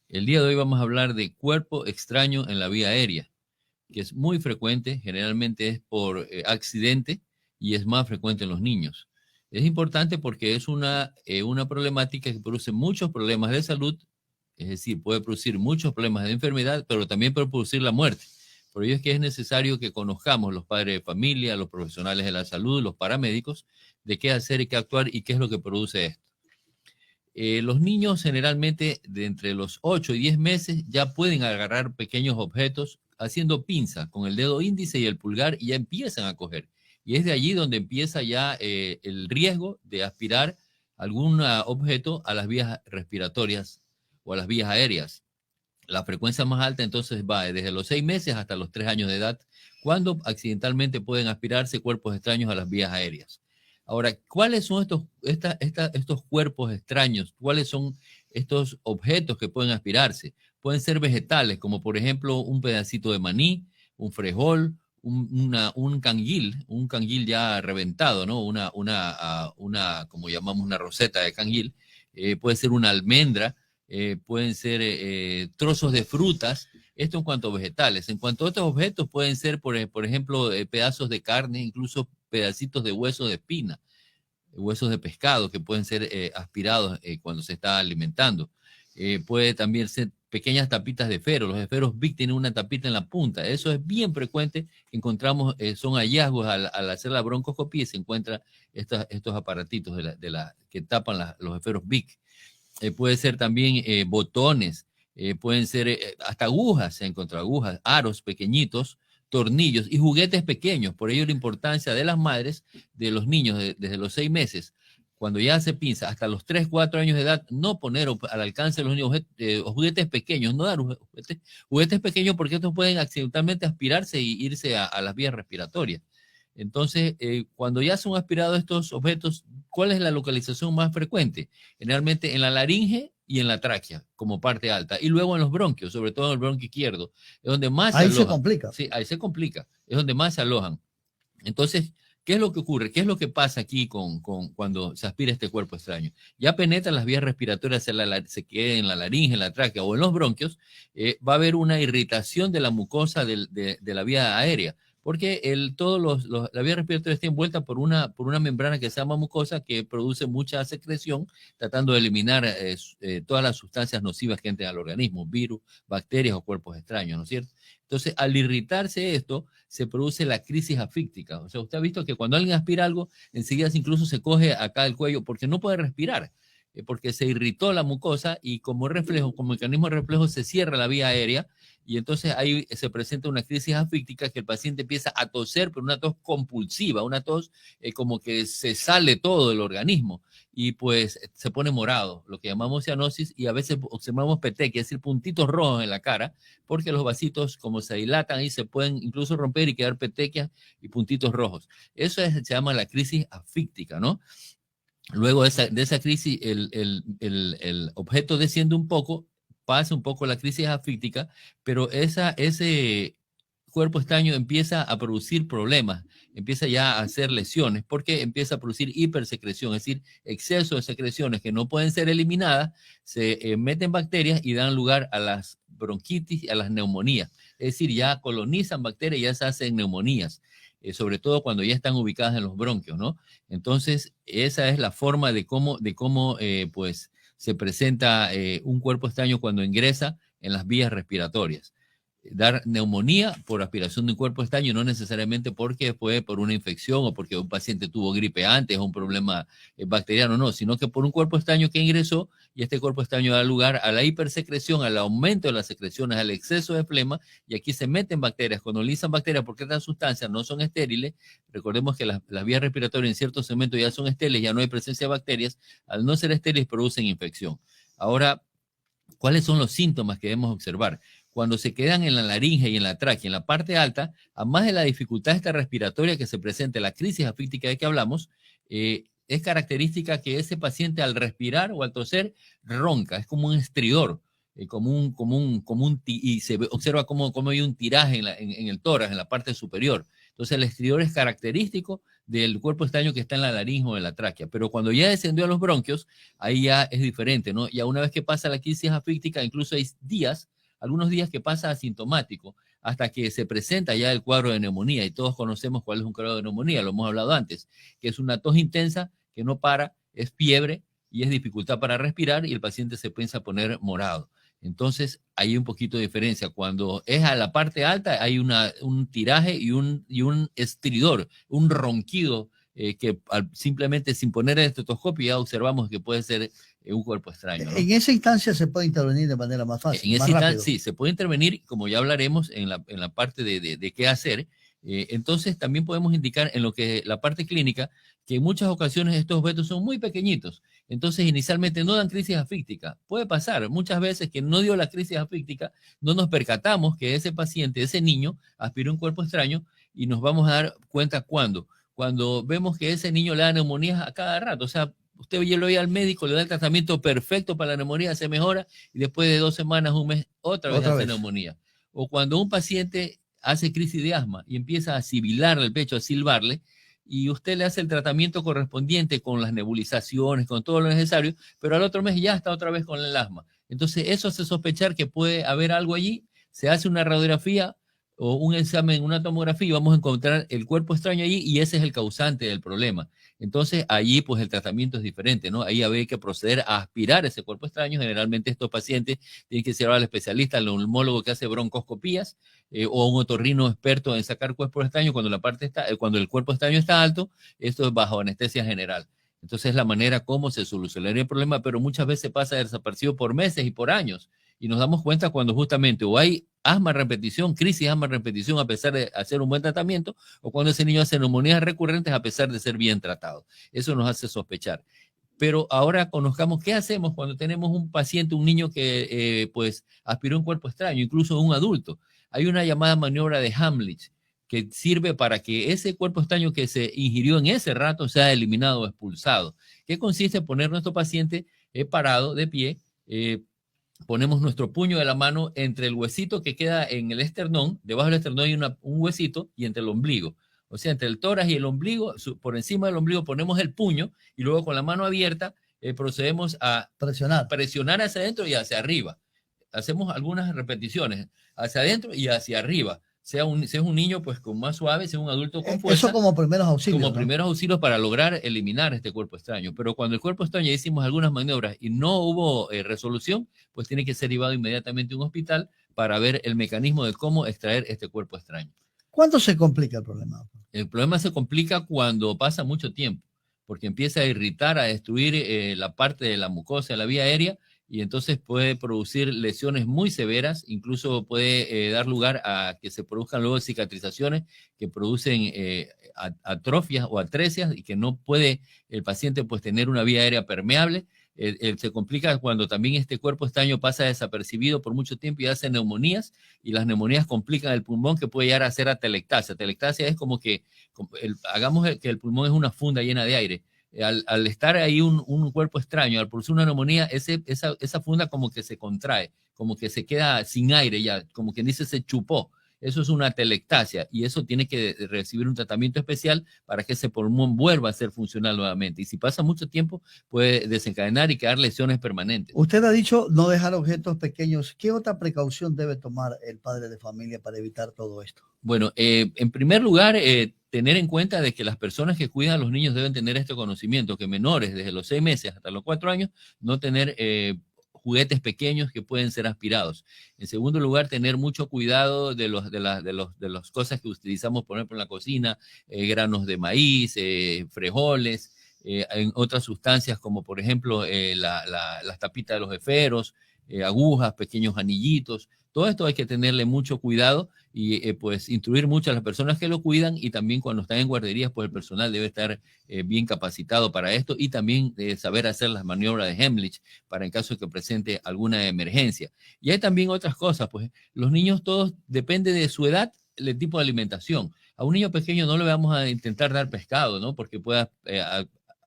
El día de hoy vamos a hablar de cuerpo extraño en la vía aérea, que es muy frecuente, generalmente es por accidente y es más frecuente en los niños. Es importante porque es una problemática que produce muchos problemas de salud, es decir, puede producir muchos problemas de enfermedad, pero también puede producir la muerte. Por ello es que es necesario que conozcamos los padres de familia, los profesionales de la salud, los paramédicos, de qué hacer y qué actuar y qué es lo que produce esto. Los niños generalmente de entre los 8 y 10 meses ya pueden agarrar pequeños objetos haciendo pinza con el dedo índice y el pulgar y ya empiezan a coger. Y es de allí donde empieza ya el riesgo de aspirar algún objeto a las vías respiratorias o a las vías aéreas. La frecuencia más alta entonces va desde los 6 meses hasta los 3 años de edad, cuando accidentalmente pueden aspirarse cuerpos extraños a las vías aéreas. Ahora, ¿cuáles son estos cuerpos extraños? ¿Cuáles son estos objetos que pueden aspirarse? Pueden ser vegetales, como por ejemplo un pedacito de maní, un frijol, un canguil ya reventado, ¿no? Como llamamos una roseta de canguil. Puede ser una almendra, pueden ser trozos de frutas, esto en cuanto a vegetales. En cuanto a otros objetos, pueden ser, por ejemplo, pedazos de carne, incluso pedacitos de huesos de espina, huesos de pescado que pueden ser aspirados cuando se está alimentando. Puede también ser pequeñas tapitas de esfero. Los esferos Bic tienen una tapita en la punta. Eso es bien frecuente. Encontramos, son hallazgos al hacer la broncoscopía y se encuentran estos aparatitos que tapan los esferos Bic. Puede ser también botones, pueden ser hasta agujas, se encuentran agujas, aros pequeñitos, tornillos y juguetes pequeños. Por ello la importancia de las madres, de los niños desde los 6 meses, cuando ya se pinza, hasta los 3 4 años de edad, no poner al alcance de los niños juguetes pequeños, no dar juguetes pequeños porque estos pueden accidentalmente aspirarse y irse a las vías respiratorias. Entonces, cuando ya son aspirados estos objetos, ¿cuál es la localización más frecuente? Generalmente en la laringe y en la tráquea, como parte alta, y luego en los bronquios, sobre todo en el bronquio izquierdo, es donde más se Ahí se alojan. complica. Sí, ahí se complica, es donde más se alojan. Entonces, ¿qué es lo que ocurre? ¿Qué es lo que pasa aquí cuando se aspira este cuerpo extraño? Ya penetra las vías respiratorias, se queda en la laringe, en la tráquea o en los bronquios, va a haber una irritación de la mucosa de la vía aérea, porque la vía respiratoria está envuelta por una membrana que se llama mucosa que produce mucha secreción, tratando de eliminar todas las sustancias nocivas que entran al organismo, virus, bacterias o cuerpos extraños, ¿no es cierto? Entonces, al irritarse esto, se produce la crisis asfíctica. O sea, usted ha visto que cuando alguien aspira algo, enseguida incluso se coge acá el cuello porque no puede respirar, porque se irritó la mucosa y como reflejo, como mecanismo de reflejo, se cierra la vía aérea y entonces ahí se presenta una crisis asfíctica que el paciente empieza a toser, pero una tos compulsiva, una tos como que se sale todo del organismo y pues se pone morado, lo que llamamos cianosis, y a veces observamos petequia, es decir, puntitos rojos en la cara, porque los vasitos, como se dilatan ahí, se pueden incluso romper y quedar petequias y puntitos rojos. Se llama la crisis asfíctica, ¿no? Luego de esa crisis, el objeto desciende un poco, pasa un poco la crisis asfíctica, pero ese cuerpo extraño empieza a producir problemas, empieza ya a hacer lesiones, porque empieza a producir hipersecreción, es decir, exceso de secreciones que no pueden ser eliminadas, se meten bacterias y dan lugar a las bronquitis y a las neumonías. Es decir, ya colonizan bacterias y ya se hacen neumonías, sobre todo cuando ya están ubicadas en los bronquios, ¿no? Entonces, esa es la forma de cómo pues, se presenta un cuerpo extraño cuando ingresa en las vías respiratorias. Dar neumonía por aspiración de un cuerpo extraño, no necesariamente porque fue por una infección o porque un paciente tuvo gripe antes o un problema bacteriano, no, sino que por un cuerpo extraño que ingresó y este cuerpo extraño da lugar a la hipersecreción, al aumento de las secreciones, al exceso de flema y aquí se meten bacterias, colonizan bacterias porque estas sustancias no son estériles. Recordemos que las vías respiratorias en ciertos segmentos ya son estériles, ya no hay presencia de bacterias, al no ser estériles producen infección. Ahora, ¿cuáles son los síntomas que debemos observar? Cuando se quedan en la laringe y en la tráquea, en la parte alta, a más de la dificultad esta respiratoria que se presenta, la crisis asfíctica de que hablamos, es característica que ese paciente al respirar o al toser ronca, es como un estridor, y se observa como hay un tiraje en el tórax, en la parte superior. Entonces el estridor es característico del cuerpo extraño que está en la laringe o en la tráquea, pero cuando ya descendió a los bronquios, ahí ya es diferente, ¿no? Ya una vez que pasa la crisis asfíctica, incluso hay días, algunos días que pasa asintomático, hasta que se presenta ya el cuadro de neumonía, y todos conocemos cuál es un cuadro de neumonía, lo hemos hablado antes, que es una tos intensa que no para, es fiebre y es dificultad para respirar y el paciente se piensa poner morado. Entonces, hay un poquito de diferencia. Cuando es a la parte alta, hay un tiraje y un estridor, un ronquido que simplemente sin poner el estetoscopio ya observamos que puede ser un cuerpo extraño, ¿no? En esa instancia se puede intervenir de manera más fácil, En más ese rápido. sí, se puede intervenir, como ya hablaremos en la parte de qué hacer. Entonces, también podemos indicar en lo que la parte clínica que en muchas ocasiones estos objetos son muy pequeñitos. Entonces, inicialmente no dan crisis asfíctica. Puede pasar muchas veces que no dio la crisis asfíctica, no nos percatamos que ese paciente, ese niño, aspiró un cuerpo extraño y nos vamos a dar cuenta cuando. Cuando vemos que ese niño le da neumonías a cada rato. O sea, usted lo ve al médico, le da el tratamiento perfecto para la neumonía, se mejora y después de 2 semanas, un mes, otra vez hace neumonía. O cuando un paciente hace crisis de asma y empieza a sibilarle el pecho, a silbarle, y usted le hace el tratamiento correspondiente con las nebulizaciones, con todo lo necesario, pero al otro mes ya está otra vez con el asma. Entonces eso hace sospechar que puede haber algo allí, se hace una radiografía o un examen, una tomografía y vamos a encontrar el cuerpo extraño allí y ese es el causante del problema. Entonces, allí pues el tratamiento es diferente, ¿no? Ahí habría que proceder a aspirar ese cuerpo extraño. Generalmente estos pacientes tienen que llevar al especialista, al neumólogo que hace broncoscopías o un otorrino experto en sacar cuerpo extraño cuando el cuerpo extraño está alto, esto es bajo anestesia general. Entonces es la manera como se solucionaría el problema, pero muchas veces pasa desaparecido por meses y por años. Y nos damos cuenta cuando justamente o hay asma repetición, crisis asma repetición a pesar de hacer un buen tratamiento, o cuando ese niño hace neumonías recurrentes a pesar de ser bien tratado. Eso nos hace sospechar. Pero ahora conozcamos qué hacemos cuando tenemos un paciente, un niño que pues aspiró un cuerpo extraño, incluso un adulto. Hay una llamada maniobra de Hamlich que sirve para que ese cuerpo extraño que se ingirió en ese rato sea eliminado o expulsado. ¿Qué consiste en poner a nuestro paciente parado, de pie, ponemos nuestro puño de la mano entre el huesito que queda en el esternón, debajo del esternón hay un huesito, y entre el ombligo. O sea, entre el tórax y el ombligo, por encima del ombligo ponemos el puño y luego con la mano abierta procedemos a presionar hacia adentro y hacia arriba. Hacemos algunas repeticiones, hacia adentro y hacia arriba. Sea un niño pues con más suave, sea un adulto con fuerza. Eso como primeros auxilios. Como primeros auxilios para lograr eliminar este cuerpo extraño. Pero cuando el cuerpo extraño ya hicimos algunas maniobras y no hubo resolución, pues tiene que ser llevado inmediatamente a un hospital para ver el mecanismo de cómo extraer este cuerpo extraño. ¿Cuándo se complica el problema? El problema se complica cuando pasa mucho tiempo, porque empieza a irritar, a destruir la parte de la mucosa de la vía aérea, y entonces puede producir lesiones muy severas, incluso puede dar lugar a que se produzcan luego cicatrizaciones que producen atrofias o atresias y que no puede el paciente pues tener una vía aérea permeable. Se complica cuando también este cuerpo extraño pasa desapercibido por mucho tiempo y hace neumonías, y las neumonías complican el pulmón que puede llegar a ser atelectasia. Atelectasia es como que hagamos que el pulmón es una funda llena de aire. Al estar ahí un cuerpo extraño, al producir una neumonía, esa funda como que se contrae, como que se queda sin aire ya, como quien dice se chupó. Eso es una atelectasia y eso tiene que recibir un tratamiento especial para que ese pulmón vuelva a ser funcional nuevamente. Y si pasa mucho tiempo, puede desencadenar y quedar lesiones permanentes. Usted ha dicho no dejar objetos pequeños. ¿Qué otra precaución debe tomar el padre de familia para evitar todo esto? Bueno, en primer lugar, tener en cuenta de que las personas que cuidan a los niños deben tener este conocimiento, que menores desde los 6 meses hasta los 4 años, no tener juguetes pequeños que pueden ser aspirados. En segundo lugar, tener mucho cuidado de las cosas que utilizamos, por ejemplo, en la cocina, granos de maíz, frijoles, en otras sustancias como, por ejemplo, las tapitas de los esferos, agujas, pequeños anillitos. Todo esto hay que tenerle mucho cuidado y pues instruir mucho a las personas que lo cuidan, y también cuando están en guarderías, pues el personal debe estar bien capacitado para esto, y también saber hacer las maniobras de Heimlich para en caso de que presente alguna emergencia. Y hay también otras cosas, pues los niños todos, depende de su edad, el tipo de alimentación. A un niño pequeño no le vamos a intentar dar pescado, ¿no? Porque pueda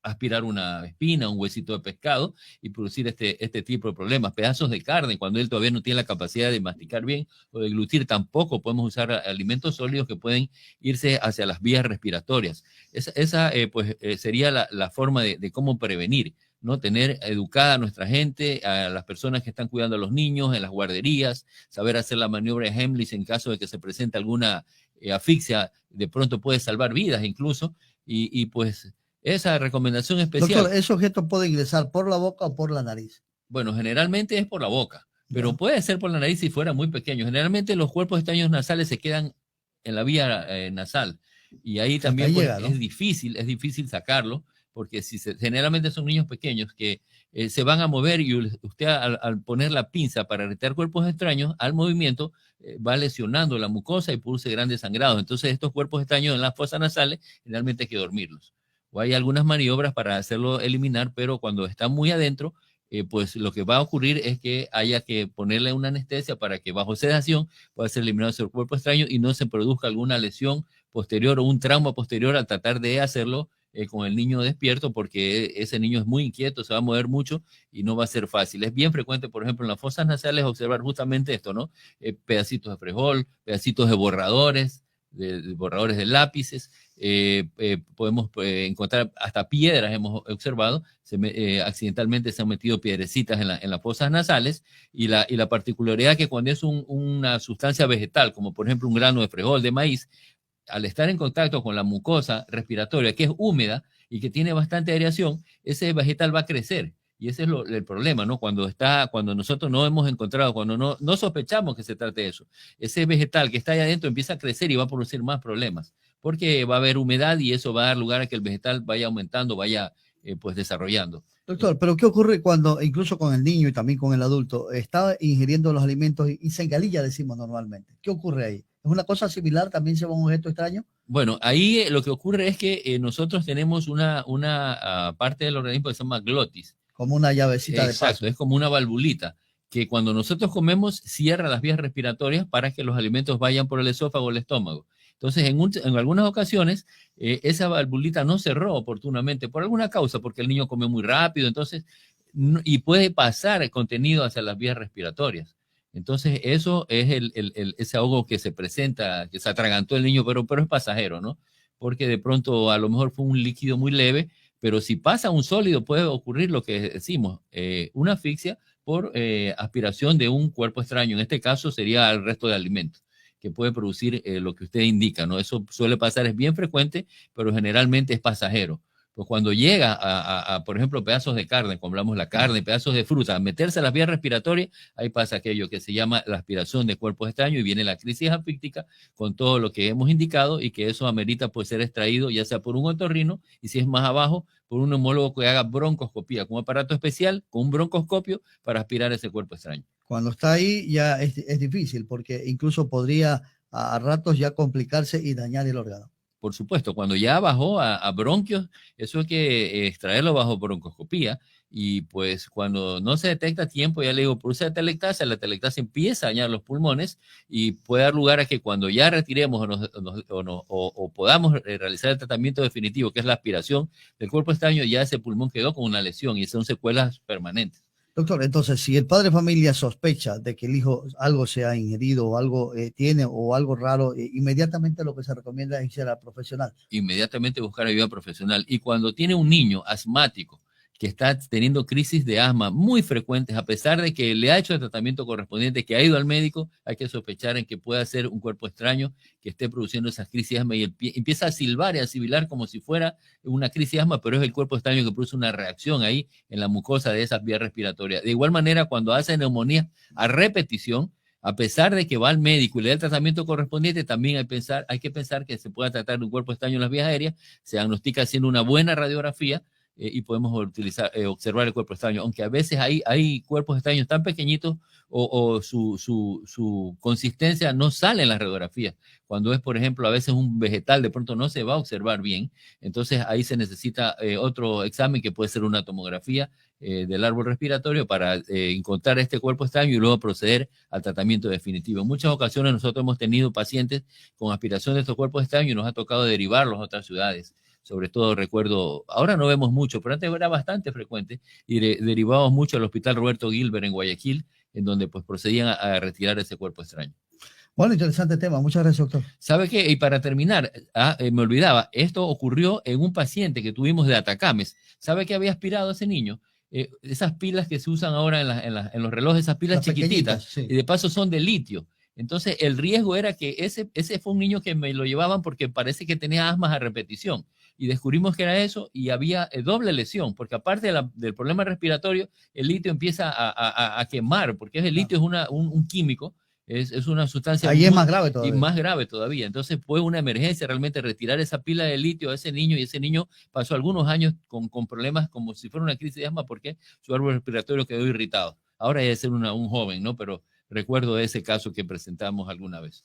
aspirar una espina, un huesito de pescado y producir este tipo de problemas. Pedazos de carne, cuando él todavía no tiene la capacidad de masticar bien o de glutir, tampoco podemos usar alimentos sólidos que pueden irse hacia las vías respiratorias. Esa sería la forma de cómo prevenir, ¿no? Tener educada a nuestra gente, a las personas que están cuidando a los niños en las guarderías, saber hacer la maniobra de Heimlich en caso de que se presente alguna asfixia, de pronto puede salvar vidas incluso, y pues esa recomendación especial. Doctor, ¿esos objetos pueden ingresar por la boca o por la nariz? Bueno, generalmente es por la boca, pero Ya. puede ser por la nariz si fuera muy pequeño. Generalmente los cuerpos extraños nasales se quedan en la vía nasal y ahí también Ahí pues, llega, ¿no? es difícil sacarlo, porque generalmente son niños pequeños que se van a mover y usted al poner la pinza para retirar cuerpos extraños, al movimiento va lesionando la mucosa y produce grandes sangrados. Entonces estos cuerpos extraños en las fosas nasales generalmente hay que dormirlos. O hay algunas maniobras para hacerlo eliminar, pero cuando está muy adentro, pues lo que va a ocurrir es que haya que ponerle una anestesia para que bajo sedación pueda ser eliminado ese cuerpo extraño y no se produzca alguna lesión posterior o un trauma posterior al tratar de hacerlo con el niño despierto, porque ese niño es muy inquieto, se va a mover mucho y no va a ser fácil. Es bien frecuente, por ejemplo, en las fosas nasales observar justamente esto, ¿no? Pedacitos de frijol, pedacitos de borradores, de borradores de lápices, podemos encontrar hasta piedras, hemos observado, accidentalmente se han metido piedrecitas en las fosas nasales, y la particularidad que cuando es una sustancia vegetal, como por ejemplo un grano de frijol, de maíz, al estar en contacto con la mucosa respiratoria, que es húmeda y que tiene bastante aireación, ese vegetal va a crecer. Y ese es el problema, ¿no? Cuando nosotros no hemos encontrado, cuando no sospechamos que se trate de eso, ese vegetal que está ahí adentro empieza a crecer y va a producir más problemas, porque va a haber humedad y eso va a dar lugar a que el vegetal vaya aumentando, vaya pues desarrollando. Doctor, pero ¿qué ocurre cuando, incluso con el niño y también con el adulto, está ingiriendo los alimentos y se engalilla, decimos normalmente? ¿Qué ocurre ahí? ¿Es una cosa similar? ¿También se va un objeto extraño? Bueno, ahí lo que ocurre es que nosotros tenemos una parte del organismo que se llama glotis. Como una llavecita de paso. Exacto, es como una valvulita que cuando nosotros comemos cierra las vías respiratorias para que los alimentos vayan por el esófago o el estómago. Entonces, en algunas ocasiones, esa valvulita no cerró oportunamente por alguna causa, porque el niño come muy rápido, entonces, y puede pasar el contenido hacia las vías respiratorias. Entonces, eso es ese ahogo que se presenta, que se atragantó el niño, pero es pasajero, ¿no? Porque de pronto a lo mejor fue un líquido muy leve, pero si pasa un sólido puede ocurrir lo que decimos, una asfixia por aspiración de un cuerpo extraño. En este caso sería el resto de alimentos, que puede producir lo que usted indica, ¿no? Eso suele pasar, es bien frecuente, pero generalmente es pasajero. Pues cuando llega por ejemplo, pedazos de carne, como hablamos la carne, pedazos de fruta, a meterse a las vías respiratorias, ahí pasa aquello que se llama la aspiración de cuerpos extraños y viene la crisis asfíctica con todo lo que hemos indicado y que eso amerita pues ser extraído ya sea por un otorrino y si es más abajo, por un neumólogo que haga broncoscopía con un aparato especial, con un broncoscopio para aspirar ese cuerpo extraño. Cuando está ahí ya es difícil porque incluso podría a ratos ya complicarse y dañar el órgano. Por supuesto, cuando ya bajó a bronquios, eso hay que extraerlo bajo broncoscopía y pues cuando no se detecta a tiempo, ya le digo, produce la telectasia empieza a dañar los pulmones y puede dar lugar a que cuando ya retiremos o podamos realizar el tratamiento definitivo, que es la aspiración del cuerpo extraño, ya ese pulmón quedó con una lesión y son secuelas permanentes. Doctor, entonces, si el padre de familia sospecha de que el hijo algo se ha ingerido o algo tiene o algo raro, inmediatamente lo que se recomienda es ir a profesional. Inmediatamente buscar ayuda profesional. Y cuando tiene un niño asmático que está teniendo crisis de asma muy frecuentes, a pesar de que le ha hecho el tratamiento correspondiente, que ha ido al médico, hay que sospechar en que pueda ser un cuerpo extraño que esté produciendo esas crisis de asma y empieza a silbar y a sibilar como si fuera una crisis de asma, pero es el cuerpo extraño que produce una reacción ahí en la mucosa de esas vías respiratorias. De igual manera, cuando hace neumonía a repetición, a pesar de que va al médico y le da el tratamiento correspondiente, también hay que pensar que se pueda tratar de un cuerpo extraño en las vías aéreas, se diagnostica haciendo una buena radiografía y podemos observar el cuerpo extraño, aunque a veces hay cuerpos extraños tan pequeñitos o su consistencia no sale en las radiografías. Cuando es, por ejemplo, a veces un vegetal, de pronto no se va a observar bien, entonces ahí se necesita otro examen que puede ser una tomografía del árbol respiratorio para encontrar este cuerpo extraño y luego proceder al tratamiento definitivo. En muchas ocasiones nosotros hemos tenido pacientes con aspiración de estos cuerpos extraños y nos ha tocado derivarlos a otras ciudades. sobre todo recuerdo, ahora no vemos mucho, pero antes era bastante frecuente, y derivábamos mucho al Hospital Roberto Gilbert en Guayaquil, en donde pues procedían a retirar ese cuerpo extraño. Bueno, interesante tema. Muchas gracias, doctor. ¿Sabe qué? Y para terminar, me olvidaba, esto ocurrió en un paciente que tuvimos de Atacames. ¿Sabe qué había aspirado ese niño? Esas pilas que se usan ahora en los relojes, esas pilas Las chiquititas, pequeñitas, sí. y de paso son de litio. Entonces, el riesgo era que ese fue un niño que me lo llevaban porque parece que tenía asmas a repetición. Y descubrimos que era eso y había doble lesión, porque aparte del problema respiratorio, el litio empieza a quemar, porque el litio es un químico, es una sustancia Ahí es muy, más grave y todavía. más grave todavía. Entonces fue una emergencia realmente retirar esa pila de litio a ese niño, y ese niño pasó algunos años con problemas como si fuera una crisis de asma porque su árbol respiratorio quedó irritado. Ahora debe ser un joven, ¿no? Pero recuerdo ese caso que presentamos alguna vez.